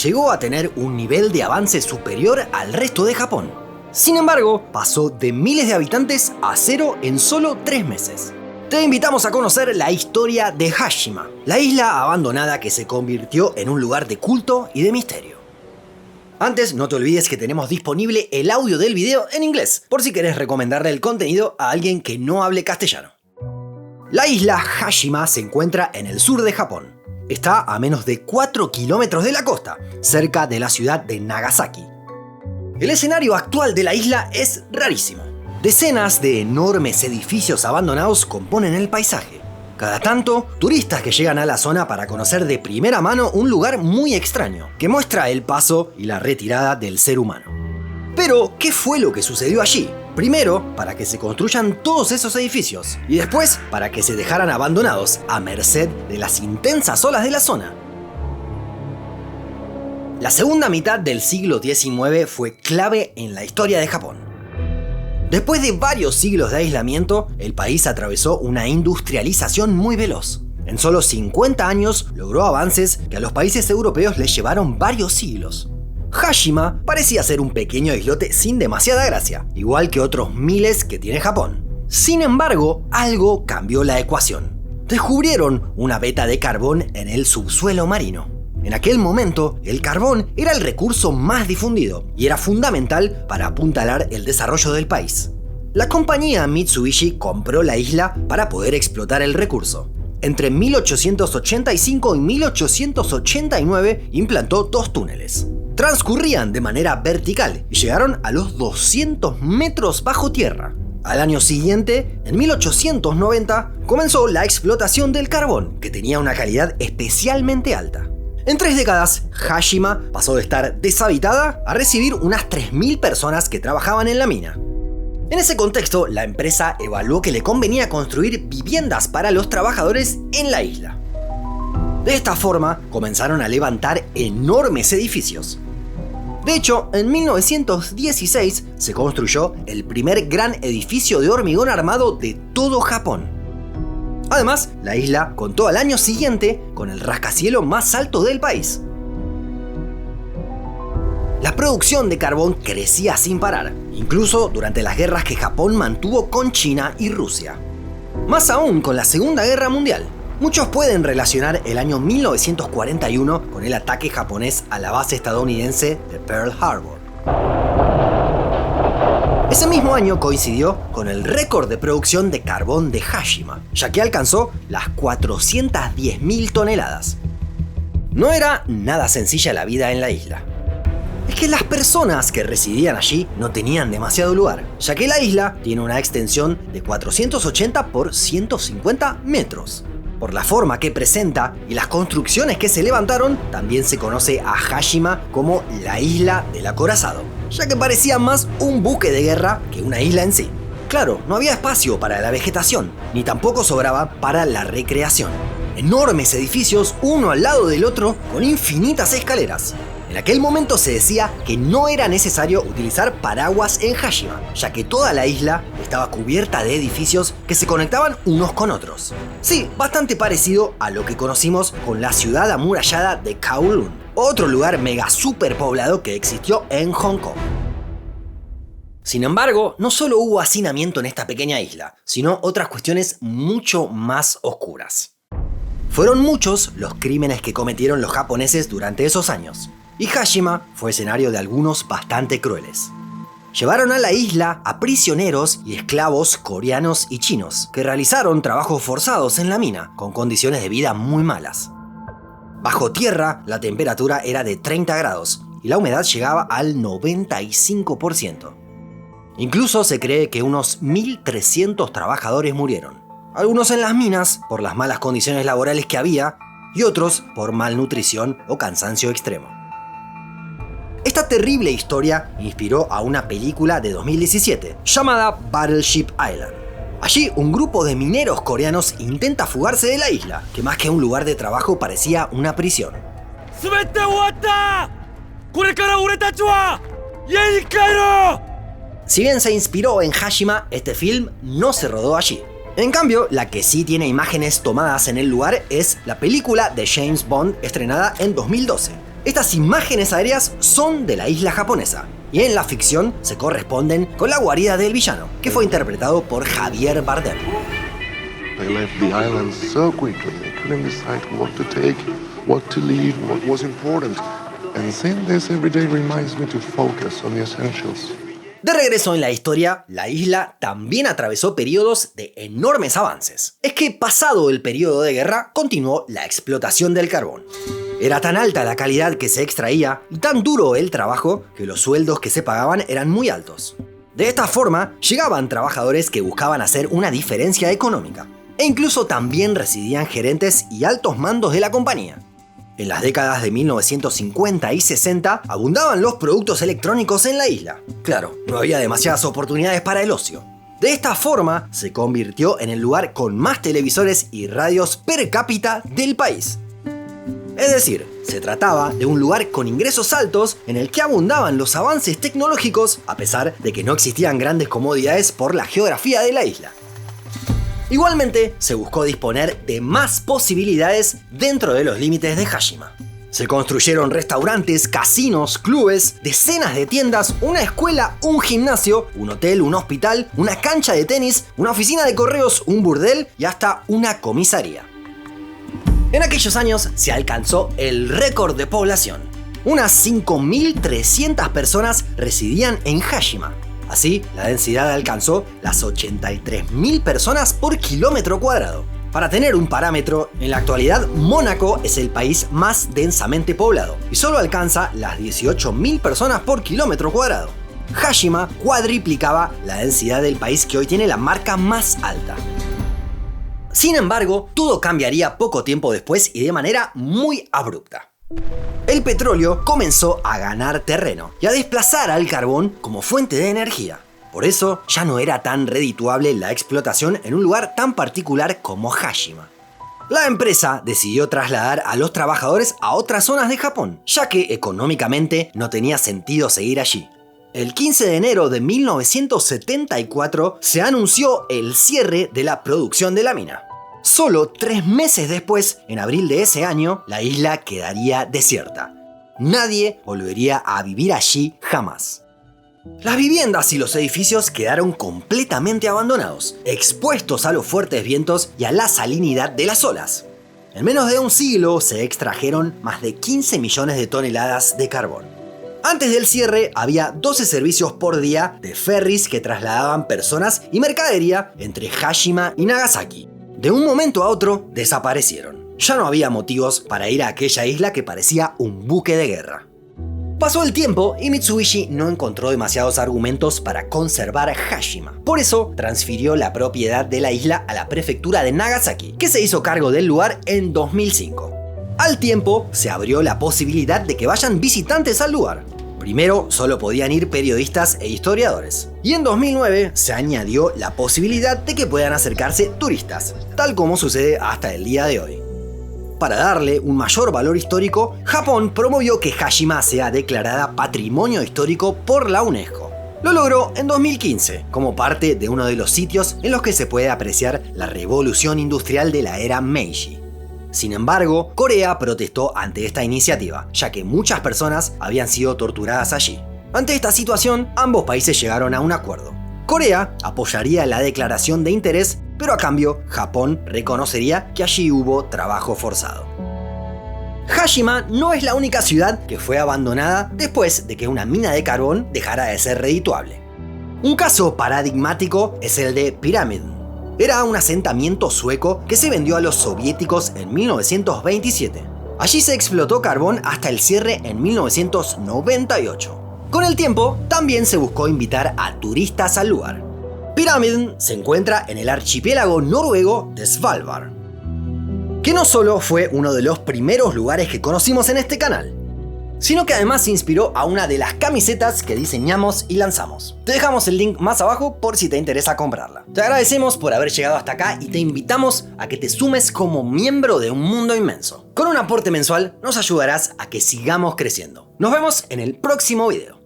llegó a tener un nivel de avance superior al resto de Japón. Sin embargo, pasó de miles de habitantes a 0 en solo 3 meses. Te invitamos a conocer la historia de Hashima, la isla abandonada que se convirtió en un lugar de culto y de misterio. Antes, no te olvides que tenemos disponible el audio del video en inglés, por si querés recomendarle el contenido a alguien que no hable castellano. La isla Hashima se encuentra en el sur de Japón. Está a menos de 4 kilómetros de la costa, cerca de la ciudad de Nagasaki. El escenario actual de la isla es rarísimo. Decenas de enormes edificios abandonados componen el paisaje. Cada tanto, turistas que llegan a la zona para conocer de primera mano un lugar muy extraño, que muestra el paso y la retirada del ser humano. Pero, ¿qué fue lo que sucedió allí? Primero, para que se construyan todos esos edificios, y después, para que se dejaran abandonados a merced de las intensas olas de la zona. La segunda mitad del siglo XIX fue clave en la historia de Japón. Después de varios siglos de aislamiento, el país atravesó una industrialización muy veloz. En solo 50 años logró avances que a los países europeos les llevaron varios siglos. Hashima parecía ser un pequeño islote sin demasiada gracia, igual que otros miles que tiene Japón. Sin embargo, algo cambió la ecuación. Descubrieron una veta de carbón en el subsuelo marino. En aquel momento, el carbón era el recurso más difundido y era fundamental para apuntalar el desarrollo del país. La compañía Mitsubishi compró la isla para poder explotar el recurso. Entre 1885 y 1889 implantó 2 túneles. Transcurrían de manera vertical y llegaron a los 200 metros bajo tierra. Al año siguiente, en 1890, comenzó la explotación del carbón, que tenía una calidad especialmente alta. En 3 décadas, Hashima pasó de estar deshabitada a recibir unas 3.000 personas que trabajaban en la mina. En ese contexto, la empresa evaluó que le convenía construir viviendas para los trabajadores en la isla. De esta forma, comenzaron a levantar enormes edificios. De hecho, en 1916 se construyó el primer gran edificio de hormigón armado de todo Japón. Además, la isla contó al año siguiente con el rascacielos más alto del país. La producción de carbón crecía sin parar, incluso durante las guerras que Japón mantuvo con China y Rusia. Más aún con la Segunda Guerra Mundial. Muchos pueden relacionar el año 1941 con el ataque japonés a la base estadounidense de Pearl Harbor. Ese mismo año coincidió con el récord de producción de carbón de Hashima, ya que alcanzó las 410.000 toneladas. No era nada sencilla la vida en la isla. Es que las personas que residían allí no tenían demasiado lugar, ya que la isla tiene una extensión de 480 por 150 metros. Por la forma que presenta y las construcciones que se levantaron, también se conoce a Hashima como la isla del acorazado, ya que parecía más un buque de guerra que una isla en sí. Claro, no había espacio para la vegetación, ni tampoco sobraba para la recreación. Enormes edificios, uno al lado del otro, con infinitas escaleras. En aquel momento se decía que no era necesario utilizar paraguas en Hashima, ya que toda la isla estaba cubierta de edificios que se conectaban unos con otros. Sí, bastante parecido a lo que conocimos con la ciudad amurallada de Kowloon, otro lugar mega superpoblado que existió en Hong Kong. Sin embargo, no solo hubo hacinamiento en esta pequeña isla, sino otras cuestiones mucho más oscuras. Fueron muchos los crímenes que cometieron los japoneses durante esos años. Y Hashima fue escenario de algunos bastante crueles. Llevaron a la isla a prisioneros y esclavos coreanos y chinos, que realizaron trabajos forzados en la mina, con condiciones de vida muy malas. Bajo tierra, la temperatura era de 30 grados y la humedad llegaba al 95%. Incluso se cree que unos 1.300 trabajadores murieron. Algunos en las minas por las malas condiciones laborales que había y otros por malnutrición o cansancio extremo. Esta terrible historia inspiró a una película de 2017 llamada Battleship Island. Allí, un grupo de mineros coreanos intenta fugarse de la isla, que más que un lugar de trabajo parecía una prisión. Si bien se inspiró en Hashima, este film no se rodó allí. En cambio, la que sí tiene imágenes tomadas en el lugar es la película de James Bond estrenada en 2012. Estas imágenes aéreas son de la isla japonesa, y en la ficción se corresponden con la guarida del villano, que fue interpretado por Javier Bardem. They left the island so quickly, they couldn't decide what to take, what to leave, what was important. And seeing this every day reminds me to focus on the essentials. De regreso en la historia, la isla también atravesó periodos de enormes avances. Es que pasado el periodo de guerra, continuó la explotación del carbón. Era tan alta la calidad que se extraía y tan duro el trabajo que los sueldos que se pagaban eran muy altos. De esta forma, llegaban trabajadores que buscaban hacer una diferencia económica. E incluso también residían gerentes y altos mandos de la compañía. En las décadas de 1950 y 60 abundaban los productos electrónicos en la isla. Claro, no había demasiadas oportunidades para el ocio. De esta forma, se convirtió en el lugar con más televisores y radios per cápita del país. Es decir, se trataba de un lugar con ingresos altos en el que abundaban los avances tecnológicos a pesar de que no existían grandes comodidades por la geografía de la isla. Igualmente, se buscó disponer de más posibilidades dentro de los límites de Hashima. Se construyeron restaurantes, casinos, clubes, decenas de tiendas, una escuela, un gimnasio, un hotel, un hospital, una cancha de tenis, una oficina de correos, un burdel y hasta una comisaría. En aquellos años se alcanzó el récord de población. Unas 5.300 personas residían en Hashima. Así, la densidad alcanzó las 83.000 personas por kilómetro cuadrado. Para tener un parámetro, en la actualidad Mónaco es el país más densamente poblado y solo alcanza las 18.000 personas por kilómetro cuadrado. Hashima cuadriplicaba la densidad del país que hoy tiene la marca más alta. Sin embargo, todo cambiaría poco tiempo después y de manera muy abrupta. El petróleo comenzó a ganar terreno y a desplazar al carbón como fuente de energía. Por eso ya no era tan redituable la explotación en un lugar tan particular como Hashima. La empresa decidió trasladar a los trabajadores a otras zonas de Japón, ya que económicamente no tenía sentido seguir allí. El 15 de enero de 1974 se anunció el cierre de la producción de la mina. Solo 3 meses después, en abril de ese año, la isla quedaría desierta. Nadie volvería a vivir allí jamás. Las viviendas y los edificios quedaron completamente abandonados, expuestos a los fuertes vientos y a la salinidad de las olas. En menos de un siglo se extrajeron más de 15 millones de toneladas de carbón. Antes del cierre había 12 servicios por día de ferries que trasladaban personas y mercadería entre Hashima y Nagasaki. De un momento a otro desaparecieron. Ya no había motivos para ir a aquella isla que parecía un buque de guerra. Pasó el tiempo y Mitsubishi no encontró demasiados argumentos para conservar Hashima. Por eso transfirió la propiedad de la isla a la prefectura de Nagasaki, que se hizo cargo del lugar en 2005. Al tiempo se abrió la posibilidad de que vayan visitantes al lugar. Primero solo podían ir periodistas e historiadores. Y en 2009 se añadió la posibilidad de que puedan acercarse turistas, tal como sucede hasta el día de hoy. Para darle un mayor valor histórico, Japón promovió que Hashima sea declarada Patrimonio Histórico por la UNESCO. Lo logró en 2015, como parte de uno de los sitios en los que se puede apreciar la revolución industrial de la era Meiji. Sin embargo, Corea protestó ante esta iniciativa, ya que muchas personas habían sido torturadas allí. Ante esta situación, ambos países llegaron a un acuerdo. Corea apoyaría la declaración de interés, pero a cambio, Japón reconocería que allí hubo trabajo forzado. Hashima no es la única ciudad que fue abandonada después de que una mina de carbón dejara de ser redituable. Un caso paradigmático es el de Pyramid. Era un asentamiento sueco que se vendió a los soviéticos en 1927. Allí se explotó carbón hasta el cierre en 1998. Con el tiempo, también se buscó invitar a turistas al lugar. Pyramiden se encuentra en el archipiélago noruego de Svalbard, que no solo fue uno de los primeros lugares que conocimos en este canal, sino que además inspiró a una de las camisetas que diseñamos y lanzamos. Te dejamos el link más abajo por si te interesa comprarla. Te agradecemos por haber llegado hasta acá y te invitamos a que te sumes como miembro de un mundo inmenso. Con un aporte mensual nos ayudarás a que sigamos creciendo. Nos vemos en el próximo video.